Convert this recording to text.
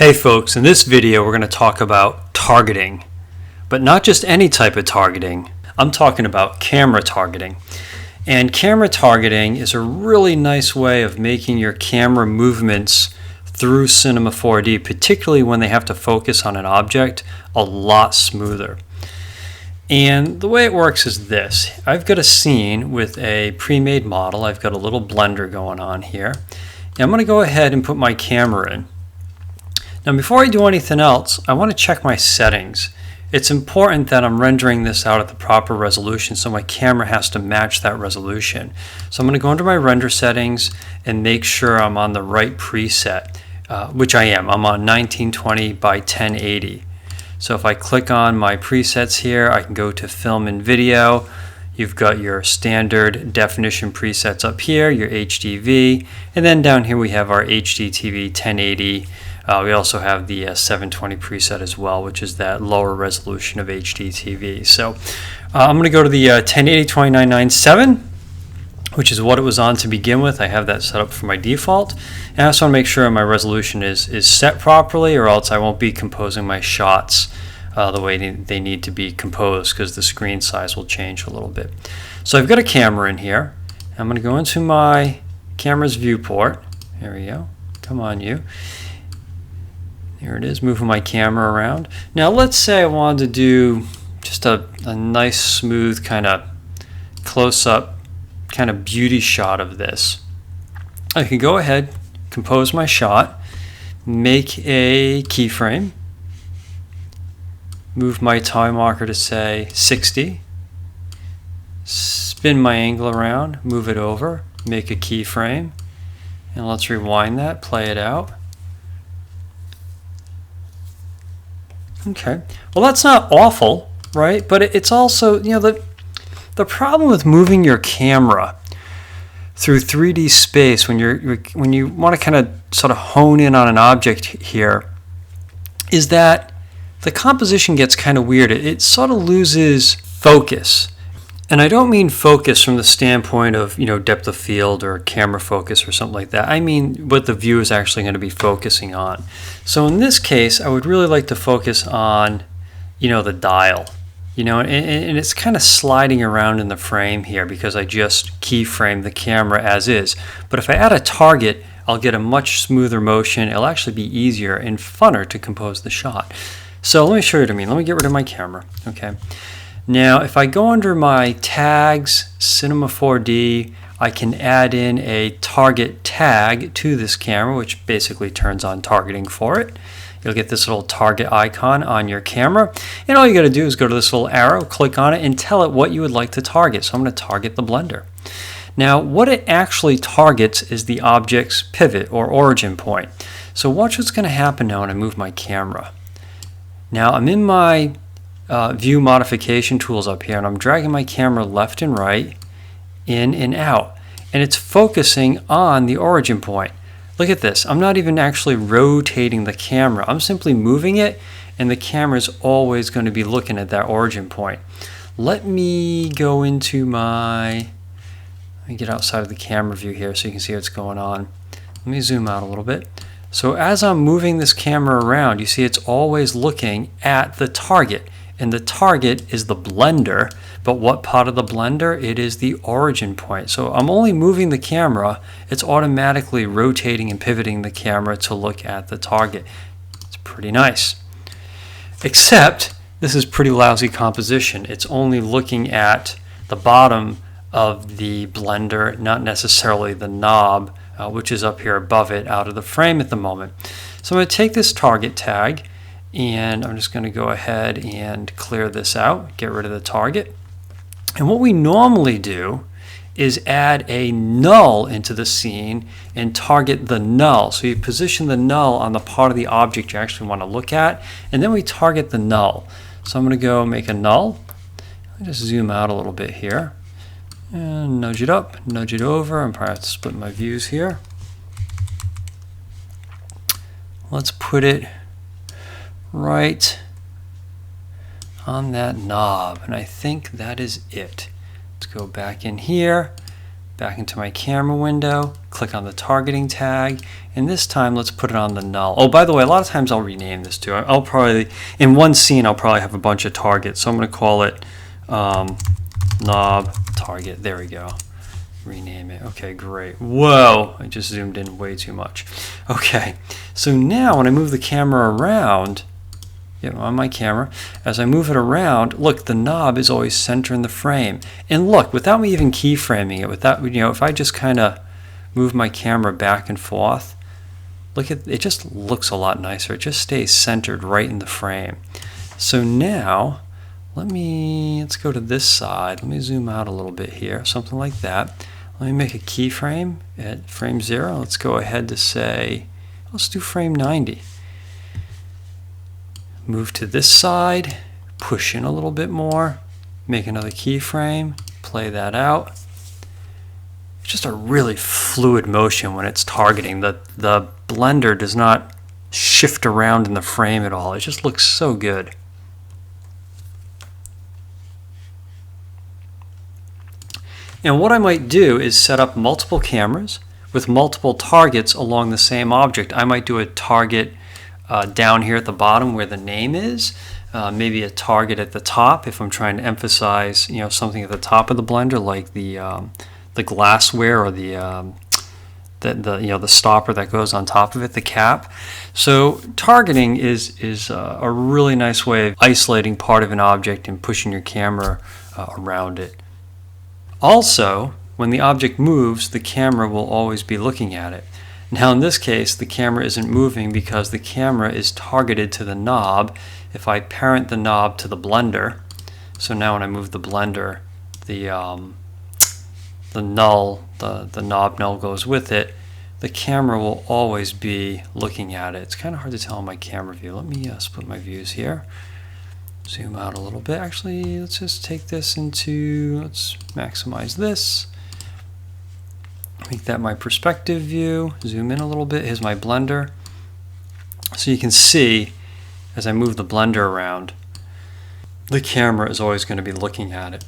Hey folks, in this video we're going to talk about targeting, but not just any type of targeting. I'm talking about camera targeting. And camera targeting is a really nice way of making your camera movements through Cinema 4D, particularly when they have to focus on an object, a lot smoother. And the way it works is this. I've got a scene with a pre-made model. I've got a little blender going on here. And I'm going to go ahead and put my camera in. Now before I do anything else, I want to check my settings. It's important that I'm rendering this out at the proper resolution, so my camera has to match that resolution. So I'm going to go into my render settings and make sure I'm on the right preset, which I am. I'm on 1920 by 1080. So if I click on my presets here, I can go to film and video. You've got your standard definition presets up here, your HDV, and then down here we have our HDTV 1080. We also have the 720 preset as well, which is that lower resolution of HDTV. So I'm going to go to the 1080-2997, which is what it was on to begin with. I have that set up for my default. And I also want to make sure my resolution is set properly, or else I won't be composing my shots the way they need to be composed, because the screen size will change a little bit. So I've got a camera in here. I'm going to go into my camera's viewport. There we go. Come on, you. There it is, moving my camera around. Now let's say I wanted to do just a nice smooth kind of close-up kind of beauty shot of this. I can go ahead, compose my shot, make a keyframe, move my time marker to say 60, spin my angle around, move it over, make a keyframe, and let's rewind that, play it out. Okay, well that's not awful, right? But it's also, you know, the problem with moving your camera through 3D space when you want to kind of sort of hone in on an object here is that the composition gets kind of weird. It sort of loses focus. And I don't mean focus from the standpoint of, you know, depth of field or camera focus or something like that. I mean what the viewer is actually going to be focusing on. So in this case, I would really like to focus on, you know, the dial. You know, and it's kind of sliding around in the frame here because I just keyframe the camera as is. But if I add a target, I'll get a much smoother motion. It'll actually be easier and funner to compose the shot. So let me show you what I mean. Let me get rid of my camera. Okay. Now, if I go under my tags, Cinema 4D, I can add in a target tag to this camera, which basically turns on targeting for it. You'll get this little target icon on your camera, and all you got to do is go to this little arrow, click on it, and tell it what you would like to target. So I'm going to target the blender. Now, what it actually targets is the object's pivot or origin point. So watch what's going to happen now when I move my camera. Now, I'm in my view modification tools up here, and I'm dragging my camera left and right, in and out, and it's focusing on the origin point. Look at this. I'm not even actually rotating the camera. I'm simply moving it, and the camera is always going to be looking at that origin point. Let me go into let me get outside of the camera view here so you can see what's going on. Let me zoom out a little bit. So as I'm moving this camera around, you see it's always looking at the target. And the target is the blender, but what part of the blender? It is the origin point. So I'm only moving the camera, it's automatically rotating and pivoting the camera to look at the target. It's pretty nice. Except this is pretty lousy composition. It's only looking at the bottom of the blender, not necessarily the knob, which is up here above it, out of the frame at the moment. So I'm going to take this target tag, and I'm just going to go ahead and clear this out, get rid of the target. And what we normally do is add a null into the scene and target the null. So you position the null on the part of the object you actually want to look at, and then we target the null. So I'm going to go make a null. I'll just zoom out a little bit here and nudge it up, nudge it over. I'm probably have to split my views here. Let's put it right on that knob, and I think that is it. Let's go back in here, back into my camera window, click on the targeting tag, and this time let's put it on the null. Oh, by the way, a lot of times I'll rename this too. I'll probably, in one scene, I'll probably have a bunch of targets, so I'm going to call it knob target. There we go. Rename it. Okay, great. Whoa, I just zoomed in way too much. Okay, so now when I move the camera around, on my camera, as I move it around, look, the knob is always centering the frame. And look, without me even keyframing it, without, if I just kind of move my camera back and forth, look at it, just looks a lot nicer. It just stays centered right in the frame. So now, let's go to this side. Let me zoom out a little bit here, something like that. Let me make a keyframe at frame 0. Let's go ahead to say, let's do frame 90. Move to this side, push in a little bit more, make another keyframe, play that out. It's just a really fluid motion when it's targeting. The blender does not shift around in the frame at all. It just looks so good. And what I might do is set up multiple cameras with multiple targets along the same object. I might do a target down here at the bottom where the name is, maybe a target at the top if I'm trying to emphasize something at the top of the blender, like the glassware or the stopper that goes on top of it, the cap. So targeting is a really nice way of isolating part of an object and pushing your camera around it. Also, when the object moves, the camera will always be looking at it. Now in this case, the camera isn't moving because the camera is targeted to the knob. If I parent the knob to the blender, so now when I move the blender, the knob null goes with it, the camera will always be looking at it. It's kind of hard to tell in my camera view. Let me split my views here. Zoom out a little bit. Actually, let's just take this into, let's maximize this. Make that my perspective view. Zoom in a little bit. Here's my blender. So you can see, as I move the blender around, the camera is always going to be looking at it.